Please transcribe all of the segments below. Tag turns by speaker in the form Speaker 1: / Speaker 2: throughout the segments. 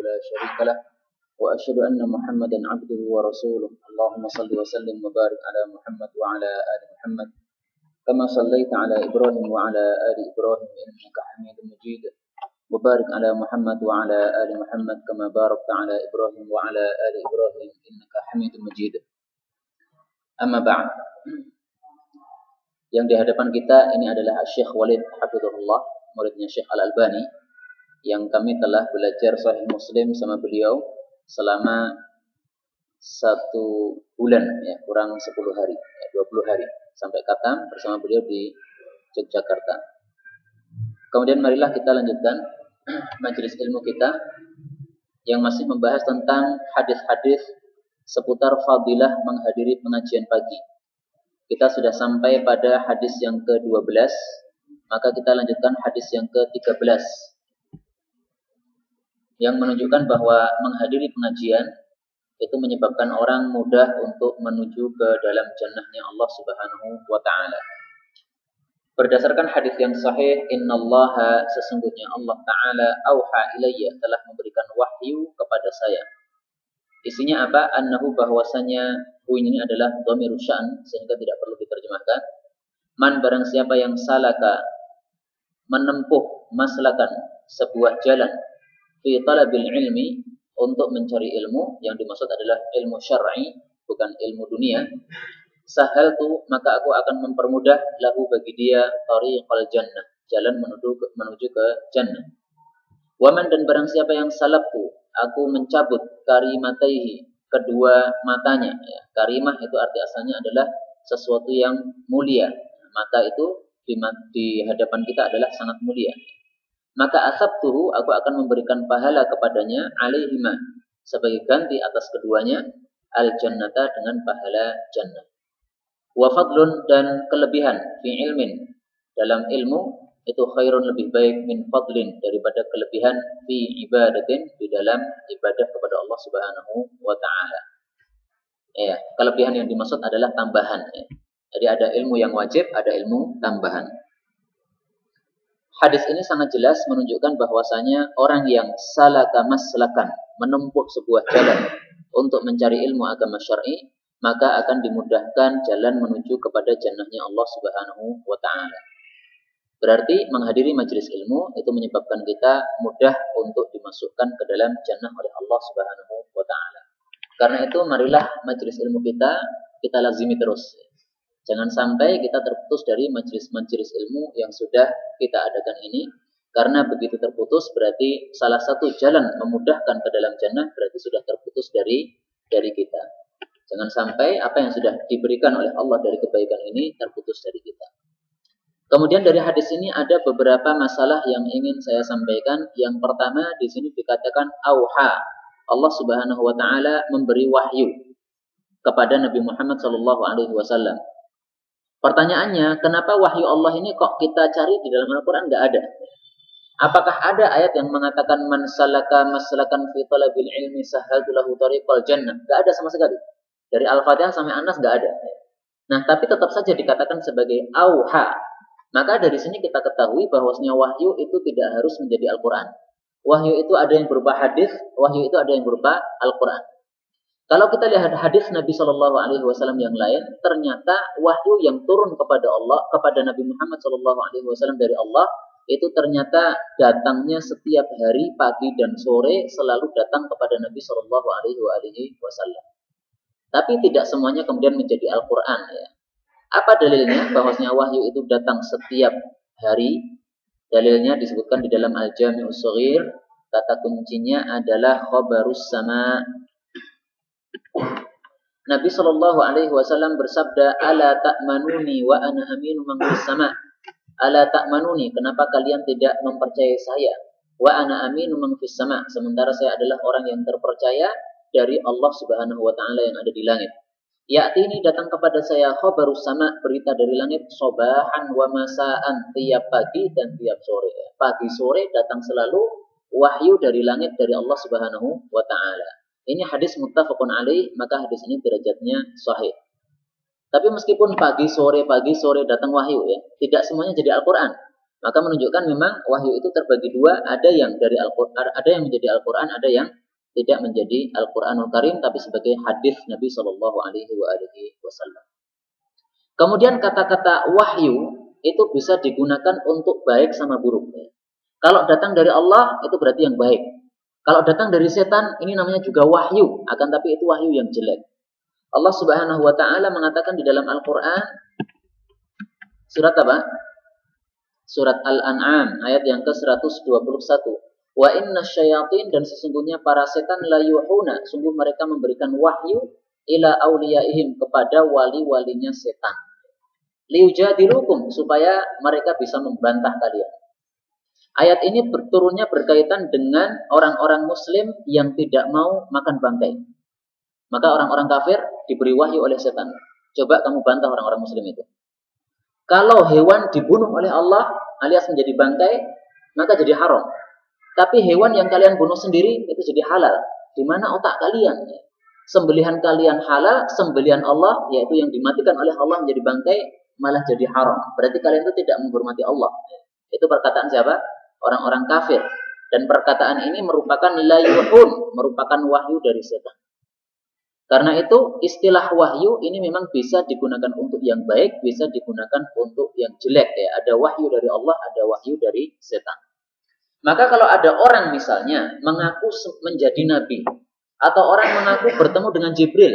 Speaker 1: لا شريك له وأشهد أن محمدا عبده ورسوله اللهم صل وسلم وبارك على محمد وعلى آل محمد كما صليت على إبراهيم وعلى آل إبراهيم إنك حميد مجيد وبارك على محمد وعلى آل محمد كما باركت على إبراهيم وعلى آل إبراهيم إنك حميد مجيد. Amma ba'd. Yang di hadapan kita ini adalah Syekh Walid Hafizahullah, muridnya Syekh Al-Albani, yang kami telah belajar Sahih Muslim sama beliau selama 1 bulan, ya, kurang 10 hari, ya, 20 hari, sampai khatam bersama beliau di Yogyakarta. Kemudian marilah kita lanjutkan majelis ilmu kita yang masih membahas tentang hadis-hadis seputar fadilah menghadiri pengajian pagi. Kita sudah sampai pada hadis yang ke-12, maka kita lanjutkan hadis yang ke-13 yang menunjukkan bahwa menghadiri pengajian itu menyebabkan orang mudah untuk menuju ke dalam jannahnya Allah Subhanahu wa taala. Berdasarkan hadis yang sahih, innallaha, sesungguhnya Allah taala, auha ilayya, telah memberikan wahyu kepada saya. Isinya apa? Annahu, bahwasanya ini adalah dhamiru sya'n sehingga tidak perlu diterjemahkan. Man, barang siapa yang salaka, menempuh, maslakan, sebuah jalan, fi talabil ilmi, untuk mencari ilmu, yang dimaksud adalah ilmu syar'i, bukan ilmu dunia. Sahaltu, maka aku akan mempermudah lahu, bagi dia, tariqal jannah, jalan menuju ke jannah. Waman, dan barang siapa yang salabtu, aku mencabut karimataihi, kedua matanya, ya. Karimah itu arti asalnya adalah sesuatu yang mulia. Mata itu di hadapan kita adalah sangat mulia. Maka asabtuhu, aku akan memberikan pahala kepadanya, alaihima, sebagai ganti atas keduanya, al-jannata, dengan pahala jannah. Wa fadlun, dan kelebihan, fi ilmin, dalam ilmu, itu khairun, lebih baik, min fadlin, daripada kelebihan, fi ibadatin, di dalam ibadah kepada Allah Subhanahu wa taala. Ya, kelebihan yang dimaksud adalah tambahan, ya. Jadi ada ilmu yang wajib, ada ilmu tambahan. Hadis ini sangat jelas menunjukkan bahwasanya orang yang salaka maslakan, menempuh sebuah jalan untuk mencari ilmu agama syar'i, maka akan dimudahkan jalan menuju kepada jannahnya Allah Subhanahu wa taala. Berarti menghadiri majelis ilmu itu menyebabkan kita mudah untuk dimasukkan ke dalam jannah oleh Allah Subhanahu wa taala. Karena itu marilah majelis ilmu kita lazimi terus. Jangan sampai kita terputus dari majelis-majelis ilmu yang sudah kita adakan ini, karena begitu terputus berarti salah satu jalan memudahkan ke dalam jannah berarti sudah terputus dari kita. Jangan sampai apa yang sudah diberikan oleh Allah dari kebaikan ini terputus dari kita. Kemudian dari hadis ini ada beberapa masalah yang ingin saya sampaikan. Yang pertama, di sini dikatakan auha. Allah Subhanahu wa taala memberi wahyu kepada Nabi Muhammad sallallahu alaihi wasallam. Pertanyaannya, kenapa wahyu Allah ini kok kita cari di dalam Al-Qur'an enggak ada? Apakah ada ayat yang mengatakan man salaka maslakan fi talabil ilmi sahaltu lahu tariqal jannah? Enggak ada sama sekali. Dari Al-Fatihah sampai An-Nas enggak ada. Nah, tapi tetap saja dikatakan sebagai auha. Maka dari sini kita ketahui bahwasanya wahyu itu tidak harus menjadi Al-Quran. Wahyu itu ada yang berupa hadis, wahyu itu ada yang berupa Al-Quran. Kalau kita lihat hadis Nabi Shallallahu Alaihi Wasallam yang lain, ternyata wahyu yang turun kepada Allah, kepada Nabi Muhammad Shallallahu Alaihi Wasallam dari Allah, itu ternyata datangnya setiap hari, pagi dan sore, selalu datang kepada Nabi Shallallahu Alaihi Wasallam. Tapi tidak semuanya kemudian menjadi Al-Quran, ya. Apa dalilnya bahwasanya wahyu itu datang setiap hari? Dalilnya disebutkan di dalam Al-Jami'us Shaghir. Kata kuncinya adalah khabarus sama. Nabi Shallallahu Alaihi Wasallam bersabda, ala ta'manuni wa ana aminu man fis sama. Ala ta'manuni, kenapa kalian tidak mempercayai saya? Wa ana aminu man fis sama, sementara saya adalah orang yang terpercaya dari Allah Subhanahu wa taala yang ada di langit. Ya'ti, ini datang kepada saya khabarus sama, berita dari langit, sobahan wa masaan, tiap pagi dan tiap sore. Pagi sore datang selalu wahyu dari langit dari Allah Subhanahu wa taala. Ini hadis muttafaqun alaih, maka hadis ini derajatnya sahih. Tapi meskipun pagi sore datang wahyu, ya, tidak semuanya jadi Al-Quran. Maka menunjukkan memang wahyu itu terbagi dua, ada yang dari Al-Qur'an, ada yang menjadi Al-Qur'an, ada yang tidak menjadi Al-Qur'anul Karim tapi sebagai hadis Nabi Shallallahu alaihi wasallam. Kemudian kata-kata wahyu itu bisa digunakan untuk baik sama buruk. Kalau datang dari Allah itu berarti yang baik. Kalau datang dari setan ini namanya juga wahyu, akan tapi itu wahyu yang jelek. Allah Subhanahu wa taala mengatakan di dalam Al-Qur'an surat apa? Surat Al-An'am ayat yang ke-121. Wa inna syayatin, dan sesungguhnya para setan la yuhuna, sungguh mereka memberikan wahyu ila auliyaihim, kepada wali-walinya setan. Liujadilukum, supaya mereka bisa membantah kalian. Ayat ini turunnya berkaitan dengan orang-orang muslim yang tidak mau makan bangkai. Maka orang-orang kafir diberi wahyu oleh setan. Coba kamu bantah orang-orang muslim itu. Kalau hewan dibunuh oleh Allah alias menjadi bangkai, maka jadi haram. Tapi hewan yang kalian bunuh sendiri itu jadi halal. Di mana otak kalian? Sembelihan kalian halal, sembelihan Allah yaitu yang dimatikan oleh Allah menjadi bangkai malah jadi haram. Berarti kalian itu tidak menghormati Allah. Itu perkataan siapa? Orang-orang kafir. Dan perkataan ini merupakan layuhun, merupakan wahyu dari setan. Karena itu istilah wahyu ini memang bisa digunakan untuk yang baik, bisa digunakan untuk yang jelek. Ada wahyu dari Allah, ada wahyu dari setan. Maka kalau ada orang misalnya mengaku menjadi nabi, atau orang mengaku bertemu dengan Jibril,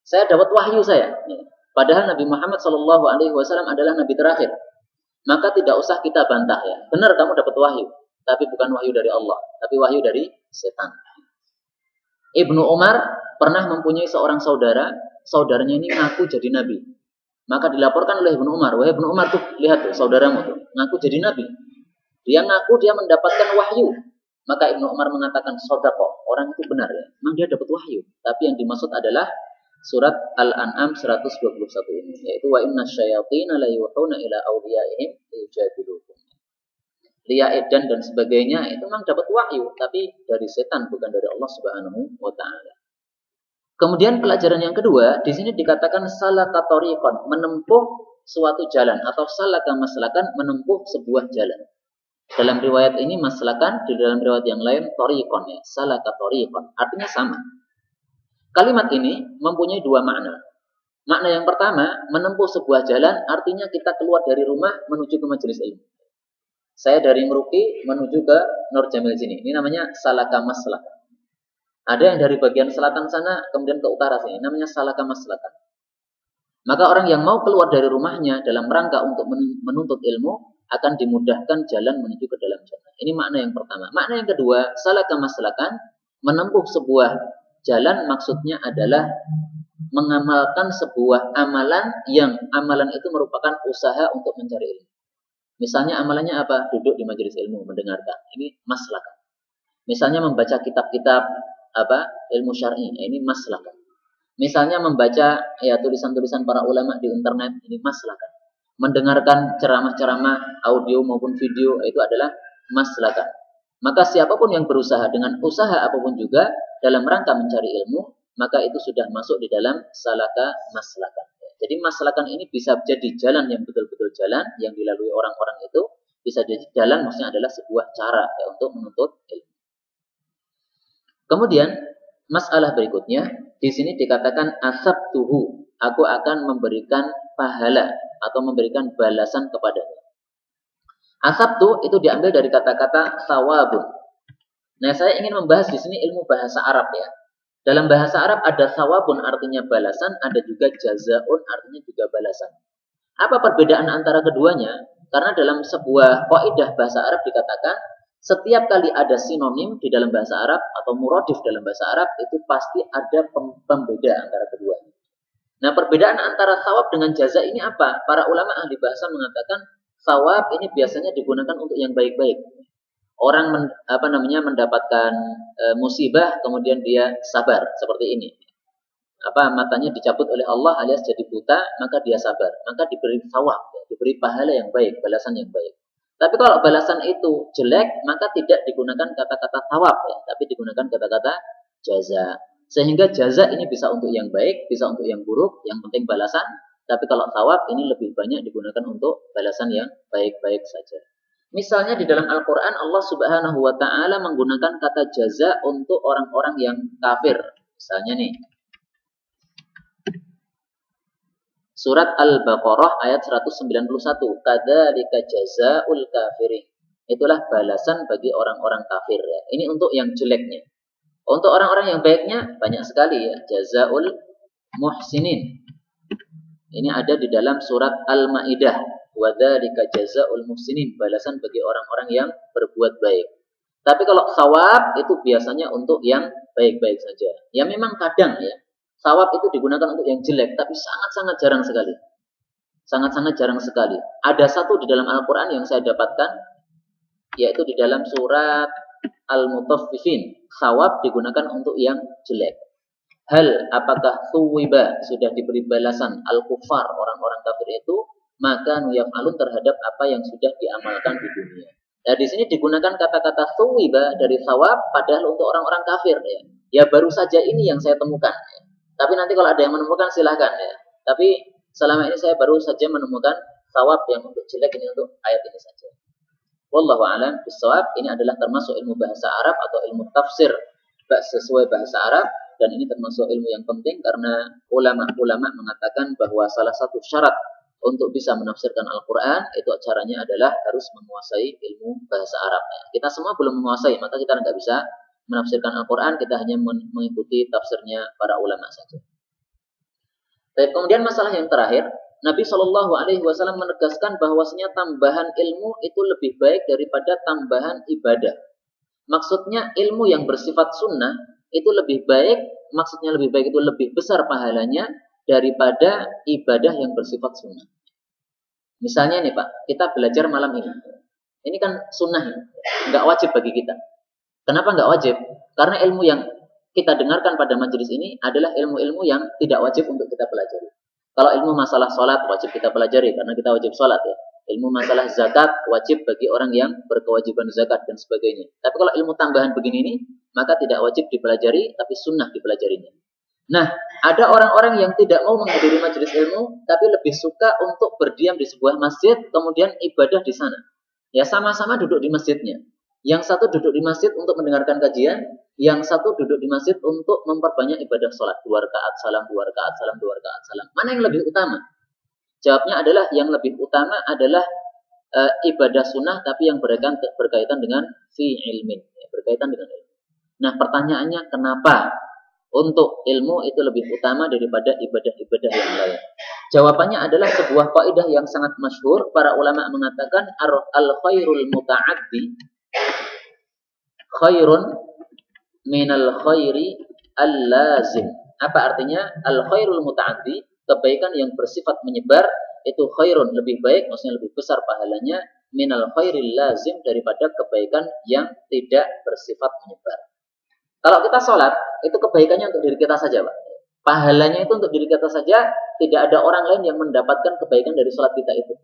Speaker 1: saya dapat wahyu saya. Padahal Nabi Muhammad SAW adalah nabi terakhir. Maka tidak usah kita bantah ya. Benar kamu dapat wahyu, tapi bukan wahyu dari Allah, tapi wahyu dari setan. Ibnu Umar pernah mempunyai seorang saudara, saudaranya ini ngaku jadi nabi. Maka dilaporkan oleh Ibnu Umar, wahai Ibnu Umar tuh, lihat tuh saudaramu tuh, ngaku jadi nabi. Dia ngaku dia mendapatkan wahyu. Maka Ibnu Umar mengatakan, sodaqoh, orang itu benar ya, memang dia dapat wahyu. Tapi yang dimaksud adalah surat Al-An'am 121 ini, yaitu wa inna syayatina la yuhuna ila awliyaihim liyujadilukum. Liyaedan dan sebagainya itu memang dapat wahyu, tapi dari setan, bukan dari Allah Subhanahu wa taala. Kemudian pelajaran yang kedua, di sini dikatakan salaka tariqan, menempuh suatu jalan, atau salaka maslakan, menempuh sebuah jalan. Dalam riwayat ini maslakan, di dalam riwayat yang lain tariqan ya, salaka tariqan, artinya sama. Kalimat ini mempunyai dua makna. Makna yang pertama, menempuh sebuah jalan artinya kita keluar dari rumah menuju ke majelis ilmu. Saya dari Meruki menuju ke Nur Jamil sini. Ini namanya salaka maslakan. Ada yang dari bagian selatan sana kemudian ke utara sini. Namanya salaka maslakan. Maka orang yang mau keluar dari rumahnya dalam rangka untuk menuntut ilmu akan dimudahkan jalan menuju ke dalam jalan. Ini makna yang pertama. Makna yang kedua, salaka maslakan, menempuh sebuah jalan maksudnya adalah mengamalkan sebuah amalan yang amalan itu merupakan usaha untuk mencari ilmu. Misalnya amalannya apa? Duduk di majelis ilmu, mendengarkan. Ini maslakan. Misalnya membaca kitab-kitab ilmu syar'i, ini maslakan. Misalnya membaca tulisan-tulisan para ulama di internet, ini maslakan. Mendengarkan ceramah-ceramah audio maupun video, itu adalah maslakan. Maka siapapun yang berusaha dengan usaha apapun juga dalam rangka mencari ilmu, maka itu sudah masuk di dalam salaka maslakan. Jadi maslakan ini bisa jadi jalan yang betul-betul jalan yang dilalui orang-orang itu, bisa jadi jalan maksudnya adalah sebuah cara ya, untuk menuntut ilmu. Kemudian masalah berikutnya di sini dikatakan asabtuhu, aku akan memberikan pahala atau memberikan balasan kepadanya. Asabtu itu diambil dari kata-kata sawabun. Nah, saya ingin membahas di sini ilmu bahasa Arab ya. Dalam bahasa Arab ada sawabun artinya balasan, ada juga jazaun artinya juga balasan. Apa perbedaan antara keduanya? Karena dalam sebuah kaidah bahasa Arab dikatakan setiap kali ada sinonim di dalam bahasa Arab atau muradif dalam bahasa Arab itu pasti ada pembeda antara keduanya. Nah, perbedaan antara sawab dengan jaza ini apa? Para ulama ahli bahasa mengatakan sawab ini biasanya digunakan untuk yang baik-baik. Orang mendapatkan musibah kemudian dia sabar seperti ini. Matanya dicabut oleh Allah alias jadi buta, maka dia sabar, maka diberi sawab, diberi pahala yang baik, balasan yang baik. Tapi kalau balasan itu jelek, maka tidak digunakan kata-kata sawab ya, tapi digunakan kata-kata jaza. Sehingga jaza ini bisa untuk yang baik, bisa untuk yang buruk, yang penting balasan. Tapi kalau sawab ini lebih banyak digunakan untuk balasan yang baik-baik saja. Misalnya di dalam Al-Quran Allah Subhanahu wa Ta'ala menggunakan kata jaza untuk orang-orang yang kafir. Misalnya nih, surat Al-Baqarah ayat 191, kadzalika jazaa'ul kafirin. Itulah balasan bagi orang-orang kafir ya. Ini untuk yang jeleknya. Untuk orang-orang yang baiknya banyak sekali ya, jazaa'ul muhsinin. Ini ada di dalam surat Al-Maidah, wa dzalika jazaa'ul muhsinin, balasan bagi orang-orang yang berbuat baik. Tapi kalau thawab itu biasanya untuk yang baik-baik saja. Ya memang kadang ya, thawab itu digunakan untuk yang jelek, tapi sangat-sangat jarang sekali. Sangat-sangat jarang sekali. Ada satu di dalam Al-Quran yang saya dapatkan, yaitu di dalam surat Al-Mutaffifin. Thawab digunakan untuk yang jelek. Hal apakah thuwiba sudah diberi balasan al-kufar orang-orang kafir itu, maka nuyaf'alun terhadap apa yang sudah diamalkan di dunia. Nah di sini digunakan kata-kata thuwiba dari thawab padahal untuk orang-orang kafir ya. Ya baru saja ini yang saya temukan. Ya. Tapi nanti kalau ada yang menemukan silahkan ya. Tapi selama ini saya baru saja menemukan thawab yang untuk jelek ini untuk ayat ini saja. Wallahu a'lam bishawab. Ini adalah termasuk ilmu bahasa Arab atau ilmu tafsir sesuai bahasa Arab. Dan ini termasuk ilmu yang penting karena ulama-ulama mengatakan bahwa salah satu syarat untuk bisa menafsirkan Al-Quran itu caranya adalah harus menguasai ilmu bahasa Arab. Kita semua belum menguasai, maka kita tidak bisa menafsirkan Al-Quran, kita hanya mengikuti tafsirnya para ulama saja. Dan kemudian masalah yang terakhir, Nabi SAW menegaskan bahwasanya tambahan ilmu itu lebih baik daripada tambahan ibadah. Maksudnya ilmu yang bersifat sunnah itu lebih baik, maksudnya lebih baik itu lebih besar pahalanya daripada ibadah yang bersifat sunnah. Misalnya nih Pak, kita belajar malam ini. Ini kan sunnah, nggak wajib bagi kita. Kenapa nggak wajib? Karena ilmu yang kita dengarkan pada majelis ini adalah ilmu-ilmu yang tidak wajib untuk kita pelajari. Kalau ilmu masalah sholat wajib kita pelajari karena kita wajib sholat ya. Ilmu masalah zakat wajib bagi orang yang berkewajiban zakat dan sebagainya. Tapi kalau ilmu tambahan begini ini, maka tidak wajib dipelajari, tapi sunnah dipelajarinya. Nah, ada orang-orang yang tidak mau menghadiri majelis ilmu, tapi lebih suka untuk berdiam di sebuah masjid, kemudian ibadah di sana. Ya sama-sama duduk di masjidnya. Yang satu duduk di masjid untuk mendengarkan kajian, yang satu duduk di masjid untuk memperbanyak ibadah sholat. 2 rakaat salam, 2 rakaat salam, 2 rakaat salam. Mana yang lebih utama? Jawabnya adalah yang lebih utama adalah ibadah sunnah tapi yang berkaitan dengan fi ilmin, ya, berkaitan dengan ilmu. Nah pertanyaannya kenapa untuk ilmu itu lebih utama daripada ibadah-ibadah yang lain? Jawabannya adalah sebuah kaidah yang sangat masyhur. Para ulama mengatakan al khairul muta'addi khairun minal khairi al lazim. Apa artinya al khairul muta'addi? Kebaikan yang bersifat menyebar itu khairun, lebih baik, maksudnya lebih besar pahalanya minal khairil lazim daripada kebaikan yang tidak bersifat menyebar. Kalau kita sholat, itu kebaikannya untuk diri kita saja, Pak. Pahalanya itu untuk diri kita saja, tidak ada orang lain yang mendapatkan kebaikan dari sholat kita itu.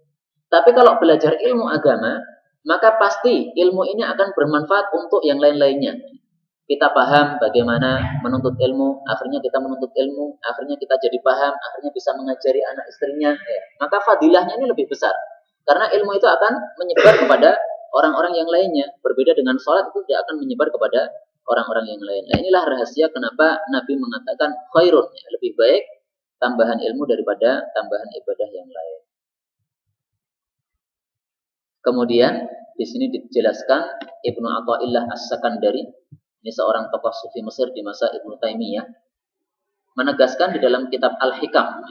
Speaker 1: Tapi kalau belajar ilmu agama, maka pasti ilmu ini akan bermanfaat untuk yang lain-lainnya. Kita paham bagaimana menuntut ilmu, akhirnya kita menuntut ilmu, akhirnya kita jadi paham, akhirnya bisa mengajari anak istrinya. Ya. Maka fadilahnya ini lebih besar. Karena ilmu itu akan menyebar kepada orang-orang yang lainnya. Berbeda dengan sholat itu tidak akan menyebar kepada orang-orang yang lain. Nah, inilah rahasia kenapa Nabi mengatakan khairun, ya, lebih baik tambahan ilmu daripada tambahan ibadah yang lain. Kemudian di sini dijelaskan Ibnu Athaillah As-Sakandari, ini seorang tokoh sufi Mesir di masa Ibnu Taimiyah, menegaskan di dalam kitab Al-Hikam,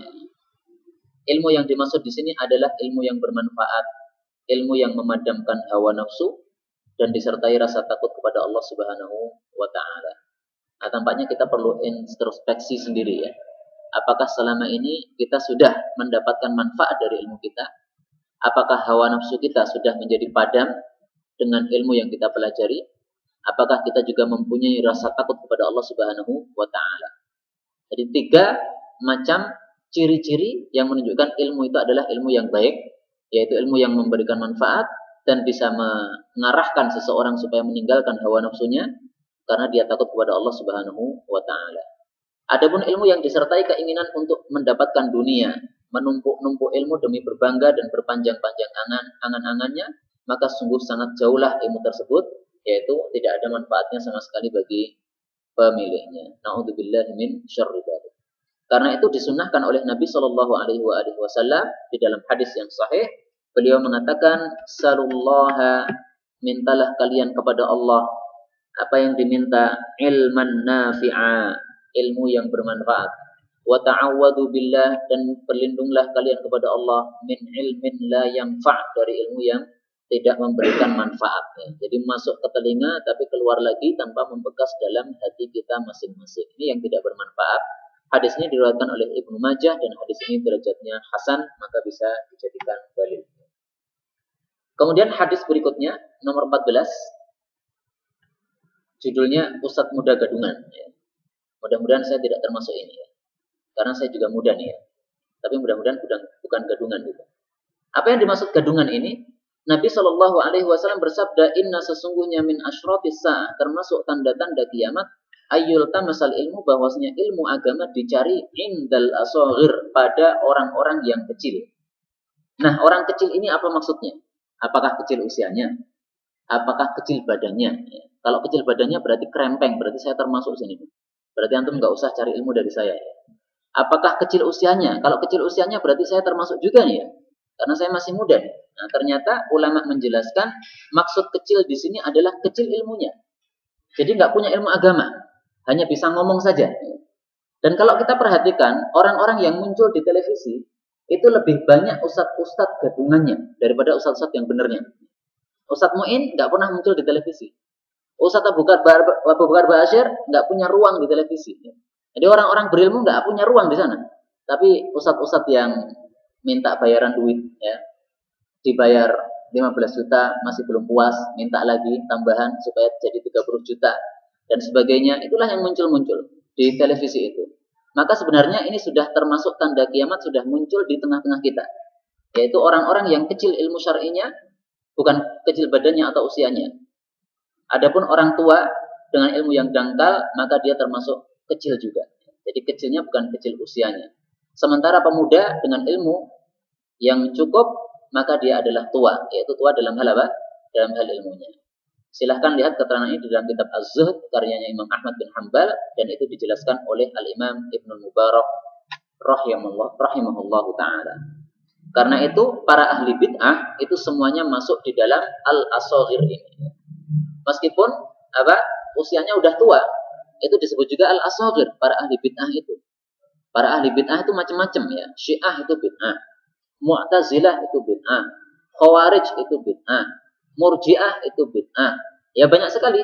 Speaker 1: ilmu yang dimaksud di sini adalah ilmu yang bermanfaat, ilmu yang memadamkan hawa nafsu dan disertai rasa takut kepada Allah Subhanahu wa taala. Nah, tampaknya kita perlu introspeksi sendiri ya. Apakah selama ini kita sudah mendapatkan manfaat dari ilmu kita? Apakah hawa nafsu kita sudah menjadi padam dengan ilmu yang kita pelajari? Apakah kita juga mempunyai rasa takut kepada Allah Subhanahu wa taala? Jadi 3 macam ciri-ciri yang menunjukkan ilmu itu adalah ilmu yang baik, yaitu ilmu yang memberikan manfaat dan bisa mengarahkan seseorang supaya meninggalkan hawa nafsunya karena dia takut kepada Allah Subhanahu wa taala. Adapun ilmu yang disertai keinginan untuk mendapatkan dunia, menumpuk-numpuk ilmu demi berbangga dan berpanjang-panjang angan-angannya, maka sungguh sangat jauhlah ilmu tersebut, yaitu tidak ada manfaatnya sama sekali bagi pemiliknya. Na'udzubillahi min syarri dzalik. Karena itu disunnahkan oleh Nabi Shallallahu Alaihi Wasallam di dalam hadis yang sahih, beliau mengatakan, "Salullaha, mintalah kalian kepada Allah apa yang diminta, ilman nafi'a, ilmu yang bermanfaat. Wa ta'awwadu billah, dan berlindunglah kalian kepada Allah min ilmin la yanfa', dari ilmu yang tidak memberikan manfaat. Jadi masuk ke telinga tapi keluar lagi tanpa membekas dalam hati kita masing-masing. Ini yang tidak bermanfaat. Hadis ini diriwayatkan oleh Ibnu Majah dan hadis ini derajatnya hasan, maka bisa dijadikan dalil. Kemudian hadis berikutnya nomor 14, judulnya Ustadz Muda Gadungan. Mudah-mudahan saya tidak termasuk ini ya, karena saya juga muda nih ya. Tapi mudah-mudahan bukan gadungan gitu. Apa yang dimaksud gadungan ini? Nabi Shallallahu Alaihi Wasallam bersabda, Inna, sesungguhnya min asyratis sa'ah, termasuk tanda-tanda kiamat, ayyul tamasal ilmu, bahwasanya ilmu agama dicari indal asghir, pada orang-orang yang kecil. Nah, orang kecil ini apa maksudnya? Apakah kecil usianya? Apakah kecil badannya? Kalau kecil badannya berarti krempeng, berarti saya termasuk sini. Berarti antum nggak usah cari ilmu dari saya. Apakah kecil usianya? Kalau kecil usianya berarti saya termasuk juga nih ya, karena saya masih muda. Nah, ternyata ulama menjelaskan maksud kecil di sini adalah kecil ilmunya. Jadi nggak punya ilmu agama, hanya bisa ngomong saja. Dan kalau kita perhatikan orang-orang yang muncul di televisi itu lebih banyak ustadz-ustadz gadungannya daripada ustadz-ustadz yang benernya. Ustadz Mu'in nggak pernah muncul di televisi. Ustadz Abu Bakar Ba'asyir nggak punya ruang di televisi. Jadi orang-orang berilmu nggak punya ruang di sana. Tapi ustadz-ustadz yang minta bayaran duit, ya, dibayar 15 juta masih belum puas, minta lagi tambahan supaya jadi 30 juta dan sebagainya, itulah yang muncul-muncul di televisi itu. Maka sebenarnya ini sudah termasuk tanda kiamat sudah muncul di tengah-tengah kita, yaitu orang-orang yang kecil ilmu syar'inya, bukan kecil badannya atau usianya. Adapun orang tua dengan ilmu yang dangkal, maka dia termasuk kecil juga. Jadi kecilnya bukan kecil usianya. Sementara pemuda dengan ilmu yang cukup, maka dia adalah tua, yaitu tua dalam hal apa? Dalam hal ilmunya. Silahkan lihat keterangan ini di dalam kitab Az-Zuhd karyanya Imam Ahmad bin Hanbal, dan itu dijelaskan oleh Al-Imam Ibnul Mubarak rahimahullahu ta'ala. Karena itu para ahli bid'ah itu semuanya masuk di dalam al-asghir ini. Meskipun usianya udah tua, itu disebut juga al-asghir, para ahli bid'ah itu. Para ahli bid'ah itu macam-macam ya. Syiah itu bid'ah, Mu'tazilah itu bid'ah, Khawarij itu bid'ah, Murji'ah itu bid'ah. Ya banyak sekali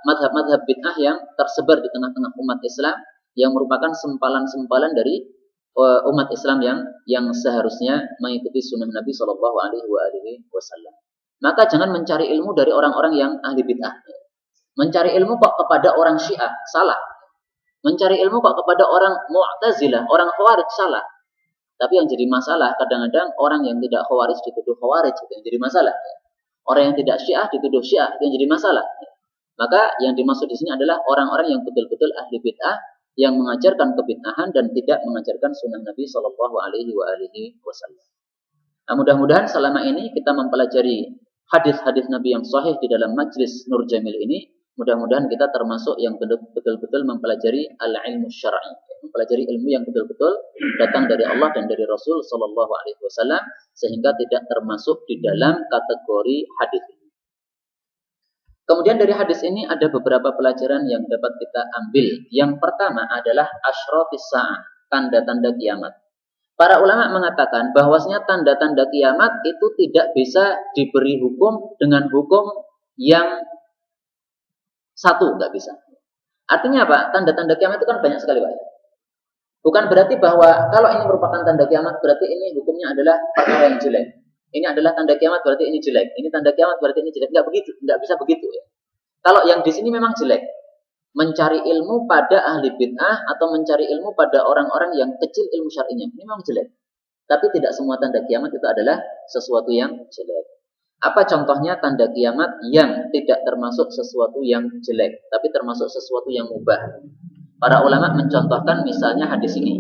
Speaker 1: madhab-madhab bid'ah yang tersebar di tengah-tengah umat Islam, yang merupakan sempalan-sempalan dari umat Islam yang seharusnya mengikuti sunnah Nabi Shallallahu Alaihi Wasallam. Maka jangan mencari ilmu dari orang-orang yang ahli bid'ah. Mencari ilmu kok kepada orang Syiah, salah. Mencari ilmu kok kepada orang Mu'tazilah, orang Khawarij, salah. Tapi yang jadi masalah kadang-kadang orang yang tidak Khawarij dituduh Khawarij, itu yang jadi masalah. Orang yang tidak Syiah dituduh Syiah, itu yang jadi masalah. Maka yang dimaksud di sini adalah orang-orang yang betul-betul ahli bid'ah, yang mengajarkan kebid'ahan dan tidak mengajarkan sunnah Nabi Shallallahu Alaihi Wasallam. Nah, mudah-mudahan selama ini kita mempelajari hadis-hadis Nabi yang sahih di dalam majlis Nur Jamil ini, mudah-mudahan kita termasuk yang betul-betul mempelajari al-ilmu syar'i, mempelajari ilmu yang betul-betul datang dari Allah dan dari Rasul Shallallahu Alaihi Wasallam, sehingga tidak termasuk di dalam kategori hadis. Kemudian dari hadis ini ada beberapa pelajaran yang dapat kita ambil. Yang pertama adalah asyratis sa'ah, tanda-tanda kiamat. Para ulama mengatakan bahwasanya tanda-tanda kiamat itu tidak bisa diberi hukum dengan hukum yang satu, nggak bisa. Artinya apa? Tanda-tanda kiamat itu kan banyak sekali, Pak. Bukan berarti bahwa kalau ini merupakan tanda kiamat berarti ini hukumnya adalah perkara yang jelek. Ini adalah tanda kiamat berarti ini jelek. Ini tanda kiamat berarti ini jelek. Nggak begitu, nggak bisa begitu ya. Kalau yang di sini memang jelek, mencari ilmu pada ahli bid'ah atau mencari ilmu pada orang-orang yang kecil ilmu syar'inya, ini memang jelek. Tapi tidak semua tanda kiamat itu adalah sesuatu yang jelek. Apa contohnya tanda kiamat yang tidak termasuk sesuatu yang jelek, tapi termasuk sesuatu yang mubah? Para ulama mencontohkan misalnya hadis ini.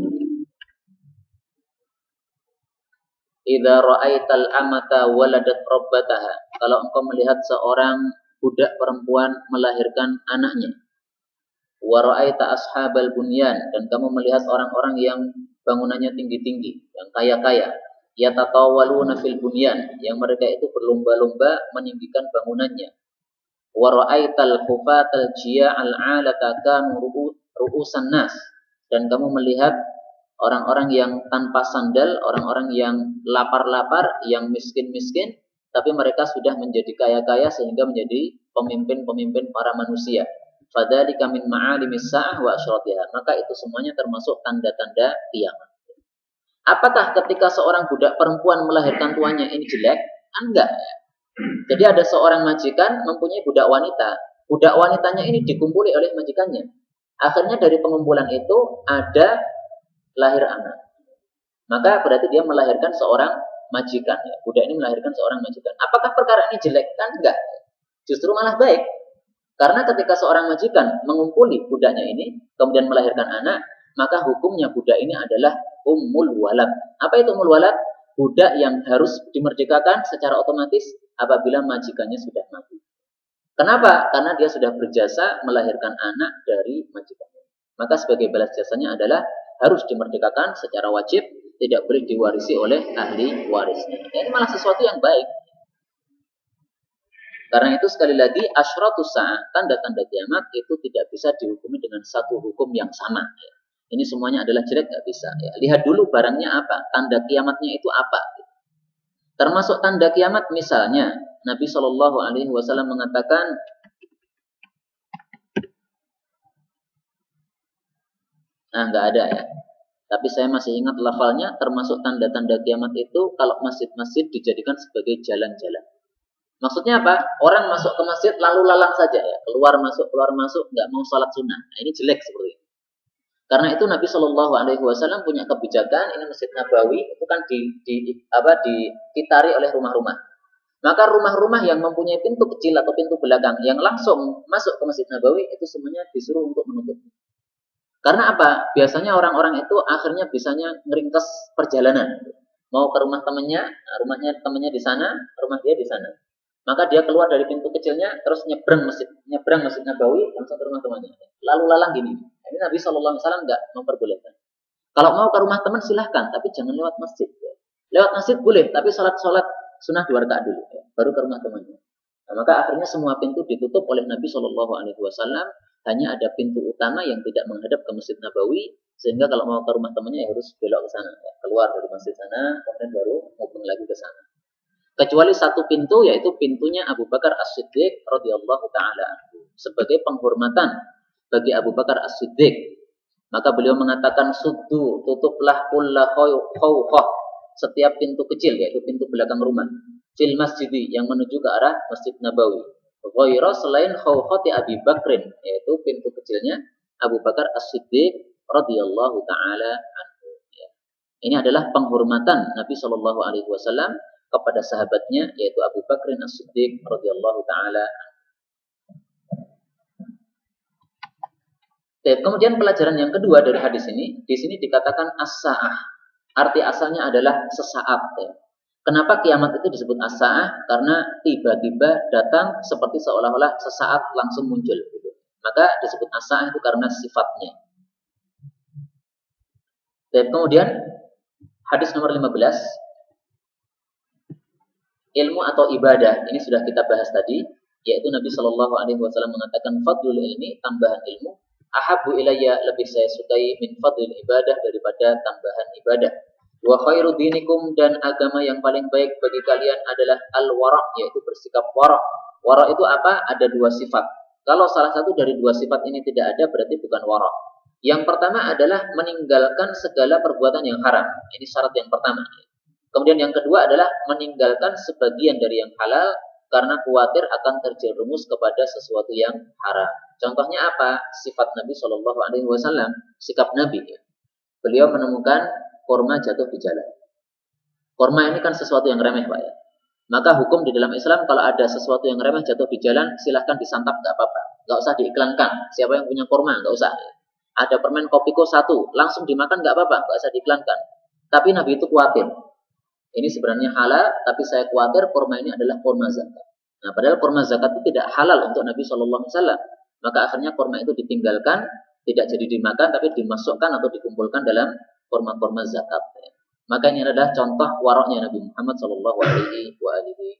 Speaker 1: Idza ra'aital amata waladat rabbataha kalau engkau melihat seorang budak perempuan melahirkan anaknya. Wa ra'aita ashabal bunyan, dan kamu melihat orang-orang yang bangunannya tinggi-tinggi, yang kaya-kaya. Yatatawaluna fil bunyan, yang mereka itu berlomba-lomba meninggikan bangunannya. Wa ra'aital hufatal jiya'al 'alata kanu ru'usan nas, dan kamu melihat orang-orang yang tanpa sandal, orang-orang yang lapar-lapar, yang miskin-miskin, tapi mereka sudah menjadi kaya-kaya sehingga menjadi pemimpin-pemimpin para manusia. Fadzalika min ma'alimis sa'ah wa asyratiha, maka itu semuanya termasuk tanda-tanda kiamat. Apakah ketika seorang budak perempuan melahirkan tuannya ini jelek? Enggak. Jadi ada seorang majikan mempunyai budak wanita. Budak wanitanya ini dikumpuli oleh majikannya. Akhirnya dari pengumpulan itu ada lahir anak. Maka berarti dia melahirkan seorang majikan. Ya. Budak ini melahirkan seorang majikan. Apakah perkara ini jelek? Kan enggak. Justru malah baik. Karena ketika seorang majikan mengumpuli budaknya ini, kemudian melahirkan anak, maka hukumnya budak ini adalah ummul walad. Apa itu ummul walad? Budak yang harus dimerdekakan secara otomatis apabila majikannya sudah mati. Kenapa? Karena dia sudah berjasa melahirkan anak dari majikannya. Maka sebagai balas jasanya adalah harus dimerdekakan secara wajib, tidak boleh diwarisi oleh ahli warisnya. Ini malah sesuatu yang baik. Karena itu sekali lagi asyratus sa'ah, tanda-tanda kiamat itu tidak bisa dihukumi dengan satu hukum yang sama. Ini semuanya adalah jelek, nggak bisa. Ya. Lihat dulu barangnya apa, tanda kiamatnya itu apa. Termasuk tanda kiamat misalnya Nabi Shallallahu Alaihi Wasallam mengatakan, nggak ada ya. Tapi saya masih ingat lafalnya, termasuk tanda-tanda kiamat itu kalau masjid-masjid dijadikan sebagai jalan-jalan. Maksudnya apa? Orang masuk ke masjid lalu lalang saja ya, keluar masuk, nggak mau salat sunnah. Nah, ini jelek seperti ini. Karena itu Nabi Shallallahu Alaihi Wasallam punya kebijakan, ini Masjid Nabawi itu kan dikitari oleh rumah-rumah. Maka rumah-rumah yang mempunyai pintu kecil atau pintu belakang yang langsung masuk ke Masjid Nabawi itu semuanya disuruh untuk menutup. Karena apa? Biasanya orang-orang itu akhirnya bisanya ngeringkes perjalanan. Mau ke rumah temannya, rumahnya temannya di sana, rumah dia di sana. Maka dia keluar dari pintu kecilnya, terus nyebrang Masjid Nabawi, langsung ke rumah temannya. Lalu lalang gini. Ini Nabi Shallallahu Alaihi Wasallam nggak memperbolehkan. Kalau mau ke rumah teman silahkan, tapi jangan lewat masjid. Lewat masjid boleh, tapi sholat sunnah 2 rakaat dulu, baru ke rumah temannya. Nah, maka akhirnya semua pintu ditutup oleh Nabi Shallallahu Alaihi Wasallam. Hanya ada pintu utama yang tidak menghadap ke Masjid Nabawi, sehingga kalau mau ke rumah temannya ya harus belok ke sana, ya. Keluar dari masjid sana, kemudian baru ngubung lagi ke sana. Kecuali satu pintu, yaitu pintunya Abu Bakar As-Siddiq radhiyallahu taala sebagai penghormatan bagi Abu Bakar As-Siddiq. Maka beliau mengatakan, suddu, tutuplah kulla khawqah, setiap pintu kecil, yaitu pintu belakang rumah, fil masjidi, yang menuju ke arah Masjid Nabawi. Ghaira, selain khawqati Abi Bakrin, yaitu pintu kecilnya Abu Bakar As-Siddiq radhiyallahu taala anhu. Ini adalah penghormatan Nabi Shallallahu Alaihi Wasallam kepada sahabatnya, yaitu Abu Bakrin As-Siddiq radhiyallahu taala. Kemudian pelajaran yang kedua dari hadis ini, di sini dikatakan as-sa'ah. Arti asalnya adalah sesaat. Ya. Kenapa kiamat itu disebut as-sa'ah? Karena tiba-tiba datang seperti seolah-olah sesaat langsung muncul. Gitu. Maka disebut as-sa'ah itu karena sifatnya. Kemudian hadis nomor 15. Ilmu atau ibadah, ini sudah kita bahas tadi, yaitu Nabi Shallallahu Alaihi Wasallam mengatakan fadlul ilmi, tambahan ilmu, ahabbu ilayya, lebih saya sukai min fadlil ibadah, daripada tambahan ibadah. Wa khairu dinikum, dan agama yang paling baik bagi kalian adalah al-wara', yaitu bersikap wara'. Wara' itu apa? Ada 2 sifat. Kalau salah satu dari 2 sifat ini tidak ada, berarti bukan wara'. Yang pertama adalah meninggalkan segala perbuatan yang haram. Ini syarat yang pertama. Kemudian yang kedua adalah meninggalkan sebagian dari yang halal karena khawatir akan terjerumus kepada sesuatu yang haram. Contohnya apa? Sifat Nabi Shallallahu Alaihi Wasallam, sikap Nabi. Beliau menemukan kurma jatuh di jalan. Kurma ini kan sesuatu yang remeh, Pak ya. Maka hukum di dalam Islam, kalau ada sesuatu yang remeh jatuh di jalan, silahkan disantap, nggak apa-apa. Nggak usah diiklankan. Siapa yang punya kurma, nggak usah. Ada permen Kopiko 1, langsung dimakan, nggak apa-apa, nggak usah diiklankan. Tapi Nabi itu khawatir. Ini sebenarnya halal, tapi saya khawatir kurma ini adalah kurma zakat. Nah, padahal kurma zakat itu tidak halal untuk Nabi Shallallahu Alaihi Wasallam. Maka akhirnya kurma itu ditinggalkan, tidak jadi dimakan, tapi dimasukkan atau dikumpulkan dalam kurma-kurma zakat. Maka ini adalah contoh waroknya Nabi Muhammad Shallallahu Alaihi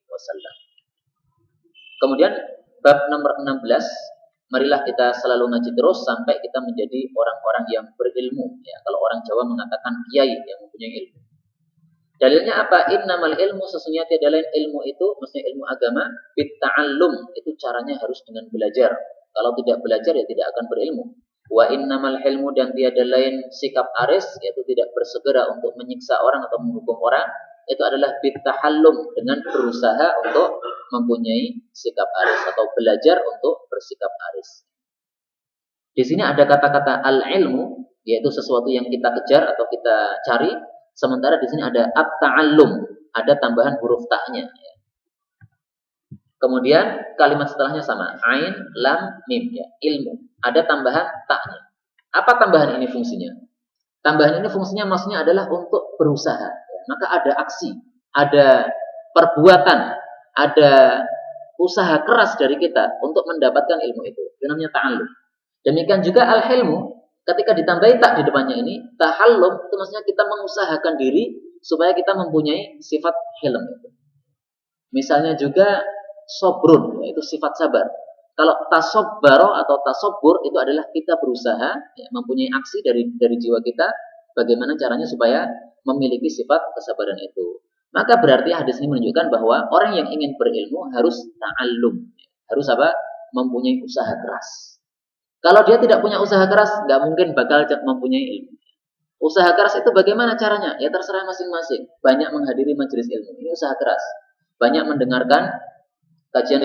Speaker 1: Wasallam. Kemudian bab nomor 16, marilah kita selalu ngaji terus sampai kita menjadi orang-orang yang berilmu. Ya, kalau orang Jawa mengatakan kiai yang mempunyai ilmu. Dalilnya apa? Innamal ilmu, sesungguhnya tiada lain ilmu itu, maksudnya ilmu agama, bitta'allum, itu caranya harus dengan belajar. Kalau tidak belajar ya tidak akan berilmu. Wa innamal ilmu, dan tiada lain sikap aris, yaitu tidak bersegera untuk menyiksa orang atau menghukum orang, itu adalah bittahallum, dengan berusaha untuk mempunyai sikap aris atau belajar untuk bersikap aris. Di sini ada kata-kata al-ilmu, yaitu sesuatu yang kita kejar atau kita cari. Sementara di sini ada at-ta'allum, ada tambahan huruf ta'nya. Kemudian kalimat setelahnya sama, ain, lam, mim, ya, ilmu. Ada tambahan ta'nya. Apa tambahan ini fungsinya? Tambahan ini fungsinya maksudnya adalah untuk berusaha. Maka ada aksi, ada perbuatan, ada usaha keras dari kita untuk mendapatkan ilmu itu. Itu namanya ta'allum. Demikian juga al-hilmu. Ketika ditambahi tak di depannya ini, tahallum, itu maksudnya kita mengusahakan diri supaya kita mempunyai sifat hilm itu. Misalnya juga sobrun, yaitu sifat sabar. Kalau tasobbaro atau tasobbur itu adalah kita berusaha, ya, mempunyai aksi dari jiwa kita, bagaimana caranya supaya memiliki sifat kesabaran itu. Maka berarti hadis ini menunjukkan bahwa orang yang ingin berilmu harus ta'allum, harus apa? Mempunyai usaha keras. Kalau dia tidak punya usaha keras, nggak mungkin bakal mempunyai ilmu. Usaha keras itu bagaimana caranya? Ya terserah masing-masing. Banyak menghadiri majelis ilmu, ini usaha keras. Banyak mendengarkan kajian